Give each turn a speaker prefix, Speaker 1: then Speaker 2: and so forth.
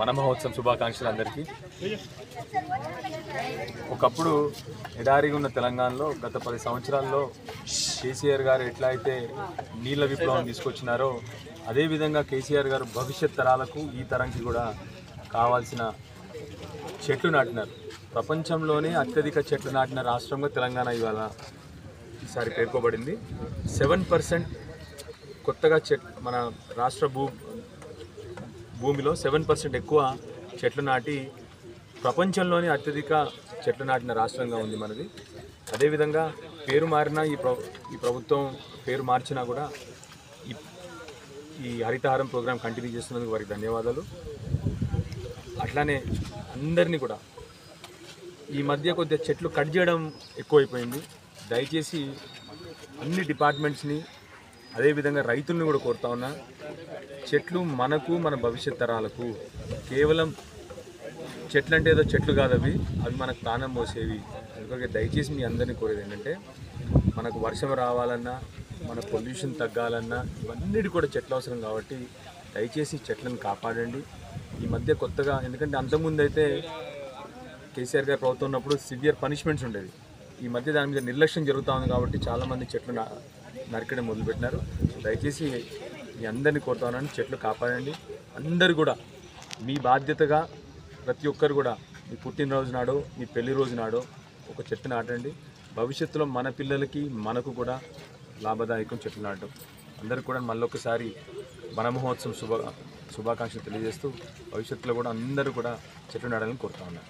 Speaker 1: వన మహోత్సవం శుభాకాంక్షలు అందరికీ. ఒకప్పుడు ఎడారిగా ఉన్న తెలంగాణలో గత 10 సంవత్సరాల్లో కేసీఆర్ గారు ఎట్లా అయితే నీళ్ళ విప్లవం తీసుకొచ్చినారో అదేవిధంగా కేసీఆర్ గారు భవిష్యత్ తరాలకు ఈ తరంకి కూడా కావాల్సిన చెట్లు నాటినారు. ప్రపంచంలోనే అత్యధిక చెట్లు నాటిన రాష్ట్రంగా తెలంగాణ ఇవాళ ఈసారి పేర్కొబడింది. 7% కొత్తగా మన రాష్ట్ర భూమిలో 7% ఎక్కువ చెట్లు నాటి ప్రపంచంలోనే అత్యధిక చెట్లు నాటిన రాష్ట్రంగా ఉంది మనది. అదేవిధంగా పేరు మారిన ఈ ప్రభుత్వం పేరు మార్చినా కూడా ఈ హరితహారం ప్రోగ్రాం కంటిన్యూ చేస్తున్నందుకు వారికి ధన్యవాదాలు. అట్లానే అందరినీ కూడా ఈ మధ్య కొద్దిగా చెట్లు కట్ చేయడం ఎక్కువైపోయింది. దయచేసి అన్ని డిపార్ట్మెంట్స్ని అదేవిధంగా రైతుల్ని కూడా కోరుతా ఉన్నా, చెట్లు మనకు మన భవిష్యత్ తరాలకు. కేవలం చెట్లు అంటే ఏదో చెట్లు కాదు, అవి మనకు ప్రాణం పోసేవి. అందుకే దయచేసి మీ అందరినీ కోరేది ఏంటంటే, మనకు వర్షం రావాలన్నా మన పొల్యూషన్ తగ్గాలన్నా ఇవన్నిటి కూడా చెట్లు అవసరం. కాబట్టి దయచేసి చెట్లను కాపాడండి. ఈ మధ్య కొత్తగా, ఎందుకంటే అంతకుముందు అయితే కేసీఆర్ గారు ప్రభుత్వం ఉన్నప్పుడు సివియర్ పనిష్మెంట్స్ ఉండేది. ఈ మధ్య దాని మీద నిర్లక్ష్యం జరుగుతూ ఉంది కాబట్టి చాలామంది చెట్లు నరకడం మొదలుపెట్టినారు. దయచేసి మీ అందరినీ కోరుతా ఉన్నాను, చెట్లు కాపాడండి. అందరూ కూడా మీ బాధ్యతగా ప్రతి ఒక్కరు కూడా మీ పుట్టినరోజు నాడో మీ పెళ్లి రోజు నాడో ఒక చెట్టు నాటండి. భవిష్యత్తులో మన పిల్లలకి మనకు కూడా లాభదాయకం చెట్లు నాటడం. అందరూ కూడా మళ్ళొకసారి వన మహోత్సవం శుభాకాంక్షలు తెలియజేస్తూ భవిష్యత్తులో కూడా అందరూ కూడా చెట్లు నాటాలని కోరుతా ఉన్నాను.